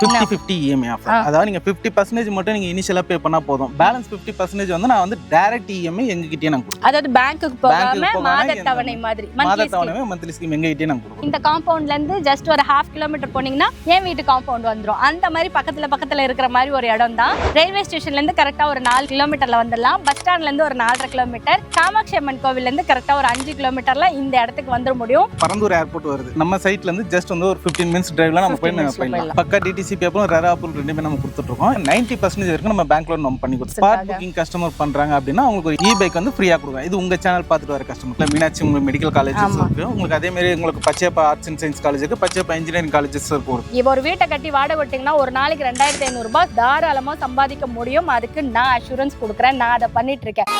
50-50 EMI offer. அதாவது நீங்க 50% மட்டும் நீங்க இனிஷியலா பே பண்ணா போதும். பேலன்ஸ் 50% வந்து நான் வந்து டைரக்ட் EMI எங்ககிட்டயே நான் கொடுப்பேன். அதாவது பேங்க்குக்கு போகாம மாத தவணை மாதிரி மந்த்லி ஸ்கீம் எங்ககிட்டயே நான் கொடுப்போம். இந்த காம்பவுண்ட்ல இருந்து ஜஸ்ட் ஒரு 1/2 கிலோமீட்டர் போனீங்கன்னா என் வீட்டு காம்பவுண்ட் வந்துரும். அந்த மாதிரி பக்கத்துல இருக்கிற மாதிரி ஒரு இடம் தான். ரயில்வே ஸ்டேஷன்ல இருந்து கரெக்டா ஒரு 4 கிலோமீட்டர்ல வந்துடலாம். பஸ் ஸ்டாண்ட்ல இருந்து ஒரு 4.5 கிலோமீட்டர். காமாட்சி அம்மன் கோவில்ல இருந்து கரெக்டா ஒரு 5 கிலோமீட்டர்ல இந்த இடத்துக்கு வந்துட முடியும். பரந்தூர் ஏர்போர்ட் வருது. நம்ம சைட்ல இருந்து ஜஸ்ட் வந்து ஒரு 15 மினிட்ஸ் டிரைவ்ல நம்ம போயிடலாம். பக்கா டிடிசி பேப்பரும் ரெரா அப்ரூவல் ரெண்டுமே நம்ம கொடுத்துட்டு இருக்கோம். 90% வரைக்கும் நம்ம பேங்க் லோன் நம்ம பண்ணி கொடுத்துருக்கோம். ஸ்பாட் புக்கிங் கஸ்டமர் பண்றாங்க அப்படின்னா உங்களுக்கு ஒரு இ-பைக் வந்து ஃப்ரீயா கொடுக்குறோம். இது உங்க சேனல் பார்த்துட்டு வர கஸ்டமர். மீனாட்சி உங்களுக்கு மெடிக்கல் காலேஜஸ் இருக்கு. உங்களுக்கு அதே மாதிரி உங்களுக்கு Pachaiyappa arts and science college இருக்கு. பச்சையப்பா இன்ஜினியரிங் காலேஜஸ் இருக்கு. இப்போ ஒரு வீட்டை கட்டி வாடகை விட்டீங்கன்னா ஒரு நாளைக்கு 2500 ரூபாய் தாராளமா சம்பாதிக்க முடியும். அதுக்கு நான் அஷூரன்ஸ் கொடுக்குறேன். நான் அதை பண்ணிட்டு இருக்கேன்.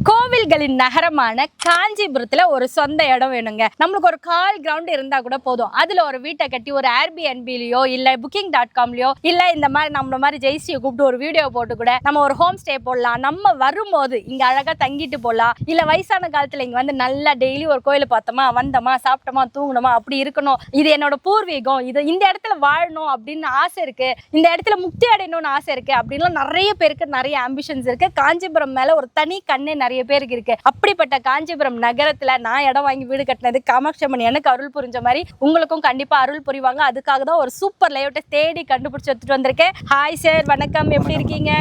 கோவில்களின் நகரமான காஞ்சிபுரத்துல ஒரு சொந்த இடம் வேணுங்க. நம்மளுக்கு ஒரு கால் கிரவுண்ட் இருந்தா கூட போதும். அதுல ஒரு வீட்டை கட்டி ஒரு Airbnb-லயோ இல்ல booking.com-லயோ இல்ல இந்த மாதிரி நம்மள மாதிரி ஜெய்ஸ்ரீயை கூப்பிட்டு ஒரு வீடியோ போட்டு கூட நம்ம ஒரு ஹோம் ஸ்டே போடலாம். நம்ம வரும்போது இங்க அழகா தங்கிட்டு போடலாம். இல்ல வயசான காலத்துல இங்க வந்து நல்லா டெய்லி ஒரு கோயிலை பார்த்தோமா, வந்தோமா, சாப்பிட்டோமா, தூங்கணுமா, அப்படி இருக்கணும். இது என்னோட பூர்வீகம், இது இந்த இடத்துல வாழணும் அப்படின்னு ஆசை இருக்கு, இந்த இடத்துல முக்தி அடையணும்னு ஆசை இருக்கு அப்படின்லாம் நிறைய பேருக்கு நிறைய ஆம்பிஷன்ஸ் இருக்கு. காஞ்சிபுரம் மேல ஒரு தனி கண்ணு நிறைய பேருக்கு இருக்கு. அப்படிப்பட்ட காஞ்சிபுரம் நகரத்துல நான் இடம் வாங்கி வீடு கட்டினது காமாட்சி அம்மன் எனக்கு அருள் புரிஞ்ச மாதிரி உங்களுக்கும் கண்டிப்பா அருள் புரிவாங்க. அதுக்காக தான் ஒரு சூப்பர் லேஅவுட்டை தேடி கண்டுபிடிச்சு எடுத்துட்டு வந்திருக்கேன். ஹாய் சார், வணக்கம். எப்படி இருக்கீங்க?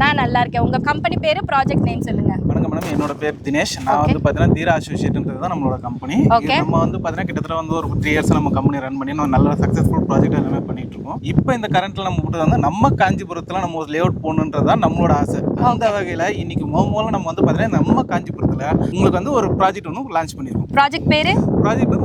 நான் நல்லா இருக்கேன். உங்க கம்பெனி பேரு, ப்ராஜெக்ட் நேம் சொல்லுங்க. வணக்கம் மேடம், என்னோட பேர் தினேஷ். நான் வந்து பாத்தீங்கன்னா தீரா அசோசியேட்ன்றது தான் நம்மளோட கம்பெனி. நம்ம வந்து பாத்தீங்கன்னா கிட்டத்தட்ட வந்து ஒரு 3 இயர்ஸ் நம்ம கம்பெனி ரன் பண்ணி நம்ம நல்ல சக்சஸ்ஃபுல் ப்ராஜெக்ட் எல்லாமே பண்ணிட்டு இருக்கோம். இப்போ இந்த கரண்ட்ல நம்ம கூட்டு வந்து நம்ம காஞ்சிபுரத்துல நம்ம ஒரு லேஅவுட் போகணுன்றதுதான் நம்மளோட ஆசை. அந்த வகையில இன்னைக்கு முதல்ல நம்ம வந்து பாத்தீங்கன்னா நம்ம காஞ்சிபுரத்துல உங்களுக்கு வந்து ஒரு ப்ராஜெக்ட் ஒன்று லான்ச் பண்ணிருக்கோம். ப்ராஜெக்ட் பேரு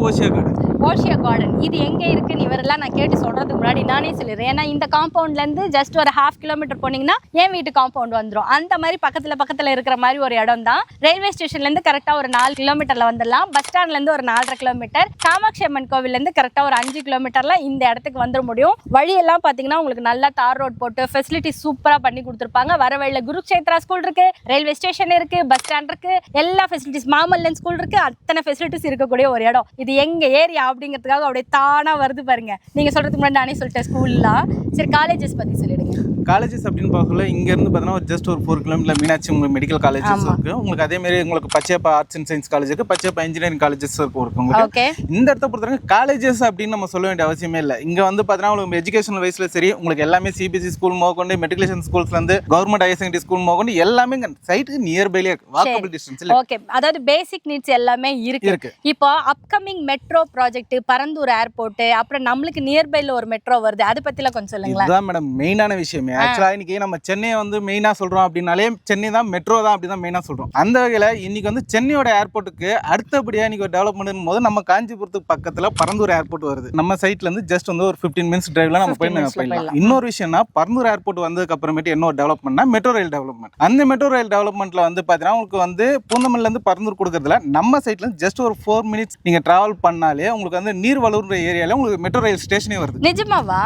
ஓஷியா கார்டன். ஓஷியா கார்டன் இது எங்க இருக்குன்னு இவரெல்லாம் நான் கேட்டு சொல்றதுக்கு முன்னாடி நானே சொல்லிடுறேன். ஏன்னா இந்த காம்பவுண்ட்ல இருந்து ஜஸ்ட் ஒரு 1/2 கிலோமீட்டர் போனீங்கன்னா என் வீட்டு காம்பவுண்ட் வந்துடும். அந்த மாதிரி பக்கத்துல இருக்கிற மாதிரி ஒரு இடம் தான். ரயில்வே ஸ்டேஷன்ல இருந்து கரெக்டா ஒரு 4 கிலோமீட்டர்ல வந்துடலாம். பஸ் ஸ்டாண்ட்ல இருந்து ஒரு 4.5 கிலோமீட்டர். காமாட்சி அம்மன் கோவில்ல இருந்து கரெக்டா ஒரு 5 கிலோமீட்டர்ல இந்த இடத்துக்கு வந்துட முடியும். வழியெல்லாம் பாத்தீங்கன்னா உங்களுக்கு நல்லா தார் ரோட் போட்டு ஃபெசிலிட்டி சூப்பரா பண்ணி கொடுத்துருப்பாங்க. வர வழியில குருக்ஷேத்ரா ஸ்கூல் இருக்கு, ரயில்வே ஸ்டேஷன் இருக்கு, பஸ் ஸ்டாண்ட் இருக்கு, எல்லா ஃபெசிலிட்டிஸ், மாமல்லன் ஸ்கூல் இருக்கு, அத்தனை ஃபெசிலிட்டிஸ் இருக்கக்கூடிய ஒரு இடம். இது எங்க ஏரியா அப்படிங்கிறதுக்காக அப்படியே தானா வருது பாருங்க. நீங்க சொல்றதுக்கு முன்னாடி நானே சொல்லிட்டேன் ஸ்கூல்லாம். சரி, காலேஜஸ் பத்தி சொல்லிடுங்க. காலேஜஸ் அப்படின்னு பார்க்கல இங்க இருந்து பார்த்தீங்கன்னா ஜஸ்ட் ஒரு 4 கிலோமீட்டர் மீனாட்சி உங்களுக்கு மெடிக்கல் காலேஜஸ் இருக்கு. உங்களுக்கு அதே மாதிரி உங்களுக்கு Pachaiyappa arts and science college இருக்கு, பச்சையப்பா இன்ஜினியரிங் காலேஜஸ் இருக்கு உங்களுக்கு. இந்த இடத்த பொறுத்தவரைக்கும் காலேஜஸ் அப்படின்னு நம்ம சொல்ல வேண்டிய அவசியமே இல்லை. இங்க வந்து பார்த்தீங்கன்னா உங்களுக்கு எஜுகேஷனல் வைஸ்ல சரி உங்களுக்கு எல்லாமே சிபிஎஸ்சி ஸ்கூல் மோகொண்டு மெட்ரிகுலேஷன் ஸ்கூல்ஸ்ல இருந்து கவர்மெண்ட் ஹையர் செகண்டரி ஸ்கூல் மோகொண்டு எல்லாமே சைட்டுக்கு நியர்பைலே வாக்கபிள் டிஸ்டன்ஸ். ஓகே, அதாவது பேசிக் நீட்ஸ் எல்லாமே இருக்கு. இப்போ upcoming metro project Parandur airport, அப்புறம் நம்மளுக்கு நியர்பைல ஒரு மெட்ரோ வருது, அதை பத்திலாம் கொஞ்சம் சொல்லுங்களேன். இதுதான் மேடம் மெயினான விஷயமே. ஆக்சுவலா இன்னைக்கு நம்ம சென்னையை வந்து மெயினா சொல்றோம் அப்படின்னாலே சென்னை தான் மெட்ரோ தான் அப்படிதான் மெயினா சொல்றோம். அந்த வகையில இன்னைக்கு வந்து சென்னையோட ஏர்போர்ட்டுக்கு அடுத்தபடியா இன்னைக்கு டெவலப்மெண்ட் போது நம்ம காஞ்சிபுரத்துக்கு பக்கத்துல பரந்தூர் ஏர்போர்ட் வருது. நம்ம சைட்ல இருந்து ஜஸ்ட் வந்து ஒரு 15 மினிட்ஸ் டிரைவ்ல நம்ம போயிடலாம். இன்னொரு விஷயம்னா பரந்தூர் ஏர்போர்ட் வந்ததுக்கு அப்புறமேட்டு என்ன டெவலப்மெண்ட்னா மெட்ரோ ரயில் டெவலப்மெண்ட். அந்த மெட்ரோ ரயில் டெவலப்மெண்ட்ல வந்து பாத்தீங்கன்னா உங்களுக்கு வந்து பூந்தமல்லில இருந்து பரந்தூர் கொடுக்கறதுல நம்ம சைட்ல இருந்து ஜஸ்ட் ஒரு 4 மினிட்ஸ் நீங்க டிராவல் பண்ணாலே உங்களுக்கு வந்து நீர்வளூர் ஏரியால உங்களுக்கு மெட்ரோ ரயில் ஸ்டேஷனே வருது. நிஜமாவா?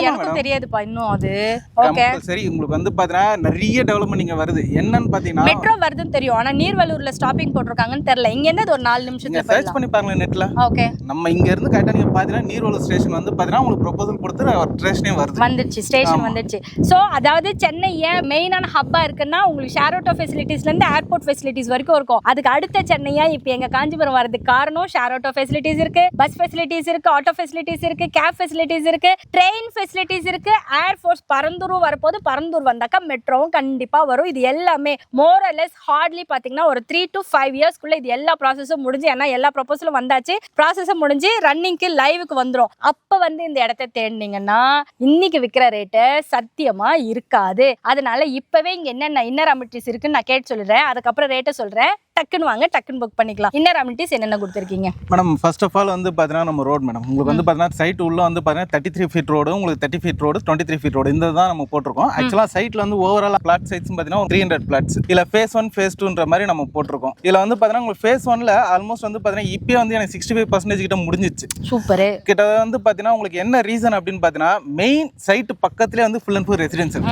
எனக்கு தெரியாதுப்பா இன்னும் அது. ஓகே, சரி, உங்களுக்கு வந்து பாத்தீங்கன்னா நிறைய டெவலப்மெண்ட் இங்க வருது. என்னன்னு பாத்தீங்கன்னா மெட்ரோ வருதுன்னு தெரியும், ஆனா நீர்வளூர்ல ஸ்டாப்பிங் போட்டுருக்காங்கன்னு தெரியல. இங்க இருந்து ஒரு 4 நிமிஷத்துல சர்ச் பண்ணி பாருங்க நெட்ல. ஓகே, நம்ம இங்க இருந்து கரெக்ட்டா நீங்க பாத்தீங்கன்னா நீர்வளூர் ஸ்டேஷன் வந்து பாத்தீங்கன்னா உங்களுக்கு ப்ரோபோசல் கொடுத்து ஸ்டேஷனே வந்துருச்சு. ஸ்டேஷன் வந்துருச்சு. சோ அதாவது சென்னை ஏன் மெயினான ஹப்பா இருக்குன்னா உங்களுக்கு ஷேர் ஆட்டோ ஃபெசிலிட்டிஸ்ல இருந்து ஏர்போர்ட் ஃபெசிலிட்டிஸ் வரைக்கும் இருக்கும். அதுக்கு அடுத்த சென்னையா இப்ப எங்க காஞ்சிபுரம் வரதுக்கு காரணம் ஷேர் ஆட்டோ ஃபெசிலிட்டிஸ் இருக்கு, பஸ் ஃபெசிலிட்டிஸ் இருக்கு, ஆட்டோ ஃபெசிலிட்டிஸ் இருக்கு, கேப் ஃபெசிலிட்டிஸ் இருக்கு, ட்ரெயின் ஃபெசிலிட்டிஸ் இருக்கு, ஏர் ஃபோர்ஸ் பரந்தூரும் வரப்போது. பரந்தூர் வந்தாக்கா மெட்ரோவும் கண்டிப்பா வரும். இது எல்லாமே மோர் ஆர் லெஸ் ஹார்ட்லி பாத்தீங்கன்னா ஒரு 3 to 5 இயர்ஸ்க்குள்ள இது எல்லா ப்ராசஸும் முடிஞ்சு, ஏன்னா எல்லா ப்ரொபோசலும் வந்தாச்சு, ப்ராசஸும் முடிஞ்சு ரன்னிங்க்கு லைவுக்கு வந்துடும். அப்ப வந்து இந்த இடத்த தேடினீங்கன்னா இன்னைக்கு விற்கிற ரேட்டு சத்தியமா இருக்காது. அதனால இப்பவே இங்க என்னென்ன இன்னர் அமினிட்டிஸ் இருக்குன்னு நான் கேட்டு சொல்லிடுறேன். அதுக்கப்புறம் ரேட்டை சொல்றேன். டக்குன்னு வாங்க, டக்குன்னு புக் பண்ணிக்கலாம். இன்னர் அமினிட்டிஸ் என்னென்ன கொடுத்துருக்கீங்க மேடம்? ஃபர்ஸ்ட் ஆஃப் ஆல் வந்து பார்த்தீங்கன்னா நம்ம ரோட் மேடம் உங்களுக்கு வந்து பார்த்தீங்கன்னா சைட் உள்ள வந்து பார்த்தீங்கன்னா 33 ஃபீட் ரோடு, உங்களுக்கு 30 ஃபீட் ரோடு, 23 ஃபீட் ரோடு, இந்த தான் நம்ம போட்டிருக்கோம். ஆக்சுவலாக சைட்டில் வந்து ஓவரால் பிளாட் சைட்ஸ் பார்த்தீங்கன்னா 300 பிளாட்ஸ். இதில் ஃபேஸ் 1 ஃபேஸ் 2ன்ற மாதிரி நம்ம போட்டிருக்கோம். இதில் வந்து பார்த்தீங்கன்னா உங்களுக்கு ஃபேஸ் 1ல ஆல்மோஸ்ட் வந்து பார்த்தீங்கன்னா இப்போ வந்து எனக்கு 65% கிட்ட முடிஞ்சிச்சு. சூப்பர். கிட்ட வந்து பார்த்தீங்கன்னா உங்களுக்கு என்ன ரீசன் அப்படின்னு பார்த்தீங்கன்னா மெயின் சைட் பக்கத்துலேயே வந்து ஃபுல் அண்ட் ஃபுல் ரெசிடென்சியல்.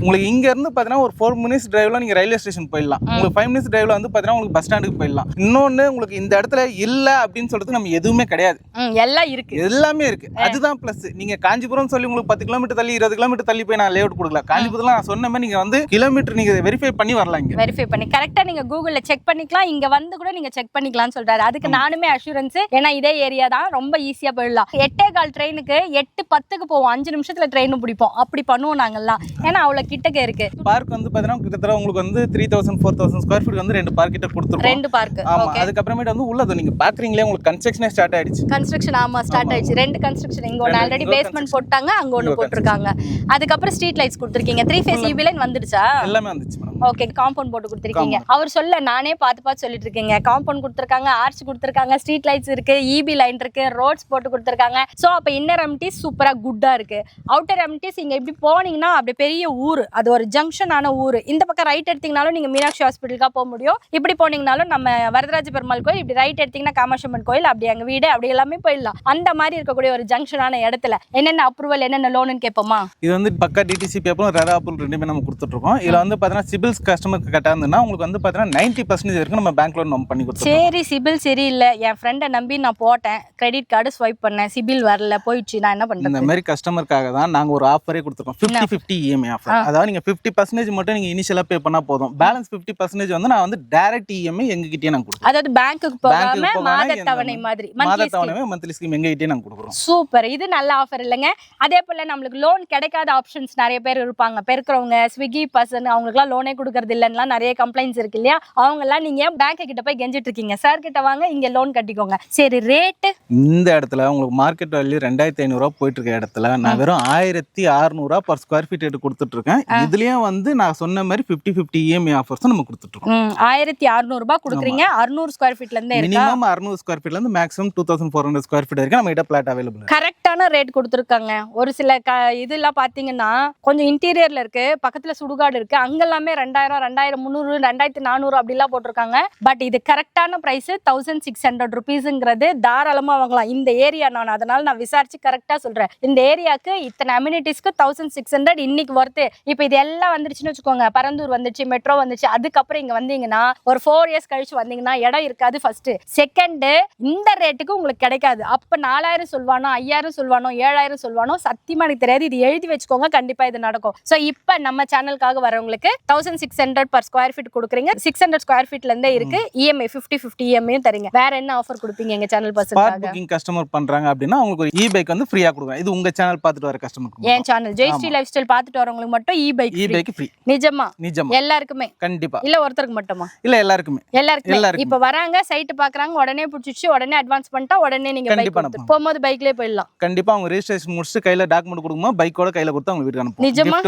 உங்களுக்கு இங்க இருந்து பார்த்தீங்கன்னா ஒரு 4 மினிட்ஸ் டிரைவ்ல நீங்க ரயில்வே ஸ்டேஷன் போயிடலாம். உங்களுக்கு 5 மினிட்ஸ் டிரைவ்ல வந்து பார்த்தீங்கன்னா உங்களுக்கு நீங்க பஸ் ஸ்டாண்டுக்கு போயிடலாம். இன்னொன்னு உங்களுக்கு இந்த இடத்துல இல்ல அப்படின்னு சொல்றது நம்ம எதுவுமே கிடையாது, எல்லாம் இருக்கு, எல்லாமே இருக்கு. அதுதான் பிளஸ். நீங்க காஞ்சிபுரம் சொல்லி உங்களுக்கு 10 கிலோமீட்டர் தள்ளி 20 கிலோமீட்டர் தள்ளி போய் நான் லேஅவுட் கொடுக்கல. காஞ்சிபுரத்துல நான் சொன்ன மாதிரி நீங்க வந்து கிலோமீட்டர் நீங்க வெரிஃபை பண்ணி வரலாம். இங்க வெரிஃபை பண்ணி கரெக்டா நீங்க கூகுள்ல செக் பண்ணிக்கலாம், இங்க வந்து கூட நீங்க செக் பண்ணிக்கலாம்னு சொல்றாரு. அதுக்கு நானுமே அஷூரன்ஸ், ஏன்னா இதே ஏரியா தான், ரொம்ப ஈஸியா போயிடலாம். 8:15 ட்ரெயினுக்கு 8:10க்கு போவோம், 5 நிமிஷத்துல ட்ரெயின் பிடிப்போம். அப்படி பண்ணுவோம் நாங்கெல்லாம், ஏன்னா அவ்வளவு கிட்டக்க இருக்கு. பார்க் வந்து பாத்தீங்கன்னா கிட்டத்தட்ட உங்களுக்கு வந்து 3000-4000 ஸ்கொயர் ஃபீட் வந்து 2 பார்க் கிட்ட கொடுத்துருக்கோம். 2 பார்க். ஆமா. அதுக்கப்புறமேட்டு வந்து உள்ளது நீங்க பாக்குறீங்களே, உங்களுக்கு கன்ஸ்ட்ரக்ஷனே ஸ்டார்ட் ஆயிடுச்சு. கன்ஸ்ட்ரக்ஷன் ஆமா ஸ்டார்ட் ஆயிடுச்சு. 2 கன்ஸ்ட்ரக்ஷன், இங்க ஒன்னு ஆல்ரெடி பேஸ்மென்ட் போட்டாங்க, அங்க ஒன்னு போட்டுருக்காங்க. அதுக்கப்புறம் ஸ்ட்ரீட் லைட்ஸ் கொடுத்திருக்கீங்க. 3 ஃபேஸ் ஈபி லைன் வந்துடுச்சா? எல்லாமே வந்துச்சு மேடம். ஓகே, காம்பவுண்ட் போட்டு கொடுத்திருக்கீங்க. அவர் சொல்ல நானே பார்த்து சொல்லிட்டு இருக்கீங்க. காம்பவுண்ட் கொடுத்திருக்காங்க, ஆர்ச் கொடுத்திருக்காங்க, ஸ்ட்ரீட் லைட்ஸ் இருக்கு, ஈபி லைன் இருக்கு, ரோட்ஸ் போட்டு கொடுத்திருக்காங்க. சோ அப்ப இன்னர் அமிட்டிஸ் சூப்பரா குட்டா இருக்கு. அவுட்டர் அமிட்டிஸ் இங்க இப்படி போனீங்கன்னா அப்படியே பெரிய ஊர், அது ஒரு ஜங்ஷனான ஊர். இந்த பக்கம் ரைட் எடுத்தீங்கனாலும் நீங்க மீனாட்சி ஹாஸ்பிட்டலுக்கா போக முடியும், இப்படி போனீங்கனாலும் நம்ம வரதராஜ பெருமாள் கோயில், இப்படி ரைட் எடுத்தீங்கன்னா காமாட்சியம்மன் கோயில், அப்படி எங்க வீடு அப்படி எல்லாமே போயிடலாம். அந்த மாதிரி இருக்கக்கூடிய ஒரு ஜங்ஷனான இடத்துல என்னென்ன அப்ரூவல் என்னென்ன லோன்னு கேட்போமா? இது வந்து பக்கா டிடிசி பேப்பரும் ரெரா அப்ரூவல் ரெண்டுமே நம்ம கொடுத்துட்டு இருக்கோம். இதுல வந்து பாத்தீங்கன்னா சிபில்ஸ் கஸ்டமருக்கு கரெக்டா இருந்ததுன்னா உங்களுக்கு வந்து பாத்தீங்கன்னா 90% வரைக்கும் நம்ம பேங்க் லோன் நம்ம பண்ணி கொடுத்துருக்கோம். சரி, சிபில் சரியில்லை, என் ஃப்ரெண்டை நம்பி நான் போட்டேன், கிரெடிட் கார்டு ஸ்வைப் பண்ணேன், சிபில் வரல, போயிடுச்சு, நான் என்ன பண்றேன்? இந்த மாதிரி கஸ்டமருக்காக தான் நாங்க ஒரு ஆஃபரே கொடுத்துருக்கோம். 50-50 இஎம்ஐ ஆஃபர். அதாவது நீங்க 50% மட்டும் நீங்க இனிஷியலா பே பண்ணா போதும், பேலன்ஸ் 50% வந்து நான் வந்து டைரக்ட் இஎம்ஐ எங்ககிட்டயே நாங்க கொடுக்குறோம். அதாவது பேங்க்குக்கு போகாம மாத தவணை மாதிரி, மாத தவணை மந்த்லி ஸ்கீம் எங்ககிட்டயே நாங்க கொடுக்குறோம். சூப்பர், இது நல்ல ஆஃபர் இல்லைங்க. அதே போல நம்மளுக்கு லோன் கிடைக்காத ஆப்ஷன்ஸ் நிறைய பேர் இருப்பாங்க, பெருக்கிறவங்க, ஸ்விக்கி பர்சன், அவங்களுக்குலாம் லோனே கொடுக்கறது இல்லைன்னா நிறைய கம்ப்ளைண்ட்ஸ் இருக்கு இல்லையா? அவங்க எல்லாம் நீங்க பேங்க் கிட்ட போய் கெஞ்சிட்டு இருக்கீங்க, சார் கிட்ட வாங்க, இங்க லோன் கட்டிக்கோங்க. சரி, ரேட்டு இந்த இடத்துல உங்களுக்கு மார்க்கெட் வேல்யூ 2500 ரூபா போயிட்டு இருக்க இடத்துல நான் வெறும் 1600 ரூபா பர் ஸ்கொயர் ஃபீட் எடுத்து கொடுத்துட்டு இருக்கேன். இதுலயும் வந்து நான் சொன்ன மாதிரி 50-50 இஎம்ஐ ஆஃபர்ஸ் நம்ம கொடுத்துட்டு இருக்கோம். 1600 ரூபாய் கொடுக்குறீங்க. 600 ஸ்கொயர் ஃபீட்ல இருந்து மினிமம் 600 ஸ்கொயர் ஃபீட்ல இருந்து மேக்ஸிமம் 2400 ஸ்கொயர் ஃபீட் வரைக்கும் நம்ம கிட்ட பிளாட் அவைலபிள். கரெக்டான ரேட் கொடுத்துருக்காங்க. ஒரு சில இதெல்லாம் பாத்தீங்கன்னா கொஞ்சம் இன்டீரியர்ல இருக்கு, பக்கத்துல சுடுகாடு இருக்கு, அங்கெல்லாமே 2000, 2300, 2400 அப்படிலாம் போட்டிருக்காங்க. பட் இது கரெக்டான பிரைஸ் 1600 ருபீஸ்ங்கிறது தாராளமா வாங்கலாம் இந்த ஏரியா. அதனால நான் விசாரிச்சு கரெக்டா சொல்றேன். இந்த ஏரியாக்கு இத்தனை அம்யூனிட்டிஸ்க்கு 1600 இன்னைக்கு ஒர்த்து. இப்போ இது எல்லாம் வந்துருச்சுன்னு வச்சுக்கோங்க, பரந்தூர் வந்துச்சு, மெட்ரோ வந்துச்சு, அதுக்கப்புறம் இங்க வந்தீங்கன்னா ஒரு 4 இயர்ஸ் கழிச்சு வந்தீங்கன்னா இடம் இருக்காது. ஃபர்ஸ்ட் செகண்ட், இந்த ரேட்டுக்கு உங்களுக்கு கிடைக்காது. அப்ப 4000 சொல்வானோ, 5000 சொல்வானோ, 7000 சொல்வானோ, சத்தியமா எனக்கு தெரியாது. இது எழுதி வச்சுக்கோங்க, கண்டிப்பா இது நடக்கும். சோ இப்போ நம்ம சேனலுக்காக வரவங்களுக்கு 1600 பர் ஸ்கொயர் ஃபீட் கொடுக்குறீங்க. 600 ஸ்கொயர் ஃபீட்ல இருந்தே இருக்கு. இஎம்ஐ 50-50 இஎம்ஐயும் தரீங்க. வேற என்ன ஆஃபர் கொடுப்பீங்க எங்க சேனல் பர்சனுக்காக? புக்கிங் கஸ்டமர் பண்றாங்க அப்படின்னா உங்களுக்கு ஒரு இ-பைக் வந்து ஃப்ரீயா கொடுக்குறேன். இது உங்க சேனல் பார்த்துட்டு வர கஸ்டமருக்கு, என் சேனல் ஜெயஸ்ரீ லைஃப் ஸ்டைல் பார்த்துட்டு வரவங்களுக்கு மட்டும் இ-பைக் ஃப்ரீ. நிஜமா? நிஜமா, எல்லாருக்குமே? கண்டிப்பா. இல்ல ஒருத்தருக்கு மட்டுமா? இல்ல எல்லாருக்குமே. எல்லாருக்குமே. இப்ப வராங்க, சைட் பாக்குறாங்க, உடனே பிடிச்சிச்சு, உடனே அட்வான்ஸ் பண்ணிட்டா உடனே நீங்க பைக் போகும்போது பைக்லயே போயிடலாம். கண்டிப்பா அவங்க ரெஜிஸ்ட்ரேஷன் முடிச்சு கையில டாக்குமெண்ட் கொடுக்கும்போது பைக்கோட கையில கொடுத்து அவங்க வீட்டுக்கு அனுப்புவோம். நிஜமா?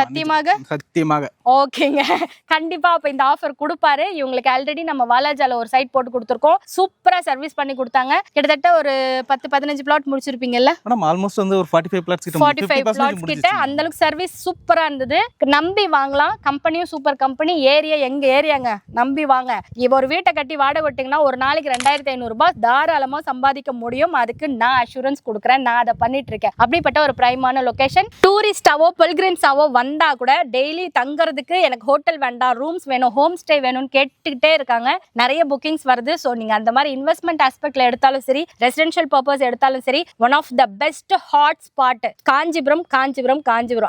சத்தியமாக? சத்தியமாக. ஓகேங்க, கண்டிப்பா அப்ப இந்த ஆஃபர் கொடுப்பாரு. இவங்களுக்கு ஆல்ரெடி நம்ம வாலாஜால ஒரு சைட் போட்டு கொடுத்துருக்கோம், சூப்பரா சர்வீஸ் பண்ணி கொடுத்தாங்க. கிட்டத்தட்ட ஒரு 10-15 பிளாட் முடிச்சிருப்பீங்கல்ல மேடம்? ஆல்மோஸ்ட் வந்து ஒரு 45 பிளாட்ஸ் கிட்ட, 45 பிளாட்ஸ் கிட்ட. அந்த அளவுக்கு சர்வீஸ் சூப்பரா இருந்தது. நம்பி வாங்கலாம். கம்பெனியும் சூப்பர் கம்பெனி. ஏரியா எங்க ஏரியாங்க, நம்பி வாங்க. இப்போ ஒரு வீட்டை கட்டி வாடகை விட்டீங்கன்னா ஒரு நாளைக்கு 2500 ரூபாய் தாராளமா சம்பாதிக்க முடியும். அதுக்கு நான் அஷூரன்ஸ் கொடுக்குறேன், நான் அதை பண்ணிட்டு இருக்கேன். அப்படிப்பட்ட ஒரு பிரைமான லொகேஷன். டூரிஸ்டாவோ பில்கிரிம்ஸாவோ வந்தா கூட டெய்லி தங்குறதுக்கு எனக்கு ஹோட்டல் வேண்டாம், ரூம்ஸ் வேணும், ஹோம் ஸ்டே வேணும்னு கேட்டுக்கிட்டே இருக்காங்க. நிறைய புக்கிங்ஸ் வருது. ஸோ நீங்க அந்த மாதிரி இன்வெஸ்ட்மெண்ட் ஆஸ்பெக்ட்ல எடுத்தாலும் சரி, ரெசிடென்ஷியல் பர்பஸ் எடுத்தாலும் சரி, one of the best hot spot Kanchipuram.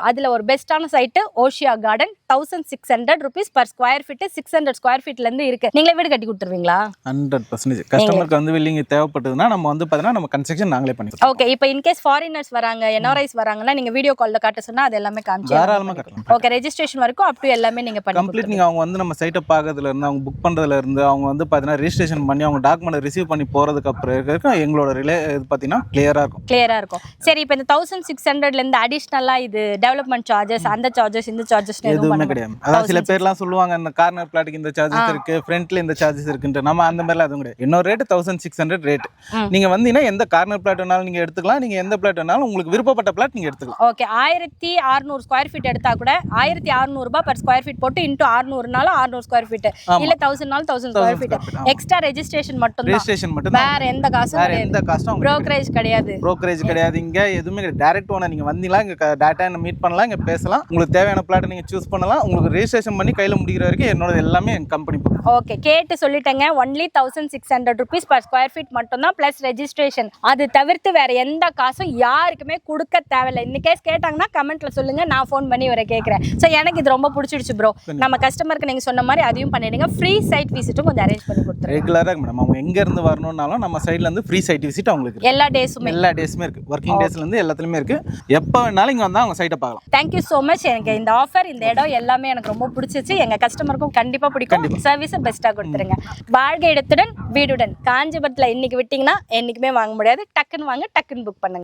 அதுல ஒரு பெஸ்டான site Oshiya garden. 1600 rupees per square feet, 600 square feetல இருந்து இருக்கு. நீங்களே வீடு கட்டி கொடுத்துருவீங்களா? 100%. கஸ்டமருக்கு வந்து வில்லிங் தேவைப்பட்டதுன்னா நம்ம வந்து பார்த்தீங்கன்னா நம்ம கன்ஸ்ட்ரக்ஷன் நாங்களே பண்ணி கொடுப்போம். ஓகே, இப்போ இன் கேஸ் ஃபாரினர்ஸ் வராங்க, என்ஆர்ஐஸ் வராங்கன்னா நீங்க வீடியோ கால்ல காட்ட சொன்னா அது எல்லாமே காமிச்சு தாராளமா காட்டலாம். ஓகே, ரெஜிஸ்ட்ரேஷன் வரைக்கும் அப் டு எல்லாமே நீங்க பண்ணி கம்ப்ளீட். நீங்க அவங்க வந்து நம்ம சைட்டை பார்க்கறதுல இருந்து, அவங்க புக் பண்றதுல இருந்து, அவங்க வந்து பார்த்தீங்கன்னா ரெஜிஸ்ட்ரேஷன் பண்ணி அவங்க டாக்குமெண்ட் ரிசீவ் பண்ணி போறதுக்கு அப்புறம் எங்களோட இது பார்த்தீங்கன்னா கிளியரா இருக்கும். சரி, இப்போ இந்த 1600ல இருந்து அடிஷனலா இது டெவலப்மெண்ட் சார்ஜஸ், அந்த சார்ஜஸ், இந்த சார்ஜஸ் எதுவுமே கிடையாது. அதாவது சில பேர்லாம் சொல்லுவாங்க இந்த கார்னர் பிளாட்டுக்கு இந்த சார்ஜஸ் இருக்கு, ஃப்ரண்ட்ல இந்த சார்ஜஸ் இருக்குன்னு. நம்ம அந்த மாதிரிலாம் எதுவும் கிடையாது. இன்னொரு ரேட் 1600 ரேட். நீங்க வந்தீங்கன்னா எந்த கார்னர் பிளாட் வேணாலும் நீங்க எடுத்துக்கலாம், நீங்க எந்த பிளாட் வேணாலும் உங்களுக்கு விருப்பப்பட்ட பிளாட் நீங்க எடுத்துக்கலாம். ஓகே, 1600 ஸ்கொயர் ஃபீட் எடுத்தா கூட 1600 ரூபாய் per ஸ்கொயர் ஃபீட் போட்டு இன்டு 600னால 600 ஸ்கொயர் ஃபீட், இல்ல 1000னால 1000 ஸ்கொயர் ஃபீட். எக்ஸ்ட்ரா ரெஜிஸ்ட்ரேஷன் மட்டும் தான், வேற எந்த காசும் கிடையாது. புரோக்கரேஜ் கிடையாது. இங்க எதுவுமே கிடையாது. Direct owner. நீங்க வந்தீங்களா, இங்க டேட்டா மீட் பண்ணலாம், இங்க பேசலாம், உங்களுக்கு தேவையான பிளாட் நீங்க சூஸ் பண்ணலாம். உங்களுக்கு ரெஜிஸ்ட்ரேஷன் பண்ணி கையில முடிக்கிற வரைக்கும் என்னோட எல்லாமே என் கம்பெனி ஓகே, கேட்டு சொல்லிட்டேங்க. Only 1600 rupees per square feet மட்டும் தான், பிளஸ் ரெஜிஸ்ட்ரேஷன். அது தவிர்த்து வேற எந்த காசும் யாருக்குமே கொடுக்க தேவையில்லை. இந்த கேஸ் கேட்டாங்கன்னா கமெண்ட்ல சொல்லுங்க, நான் ஃபோன் பண்ணி வர கேட்குறேன். ஸோ எனக்கு இது ரொம்ப பிடிச்சிடுச்சு ப்ரோ. நம்ம கஸ்டமருக்கு நீங்க சொன்ன மாதிரி அதையும் பண்ணிடுங்க. ஃப்ரீ சைட் விசிட்டும் கொஞ்சம் அரேஞ்ச் பண்ணி கொடுத்துருங்க. ரெகுலராக மேடம் அவங்க எங்க இருந்து வரணும்னாலும் நம்ம சைட்ல இருந்து ஃப்ரீ சைட் விசிட் அவங்களுக்கு இருக்கு. எல்லா டேஸுமே இருக்கு. ஒர்க்கிங் டேஸ்ல இருந்து எல்லாத்துலயுமே இருக்கு. எப்போ வேணாலும் இங்க வந்தா அவங்க சைட்டை பார்க்கலாம். Thank you so much. எனக்கு இந்த ஆஃபர், இந்த இடம் எல்லாமே எனக்கு ரொம்ப பிடிச்சிச்சு. எங்க கஸ்டமருக்கும் கண்டிப்பா பிடிக்கும். சர்வீஸ் பெஸ்ட்டாக கொடுத்துருங்க. வாழ்க்கை இடத்துடன் வீடுடன் காஞ்சிபுரத்தில் இன்னைக்கு விட்டிங்கன்னா என்றைக்குமே வாங்க முடியாது. டக்குன்னு வாங்க, டக்குன்னு புக் பண்ணுங்க.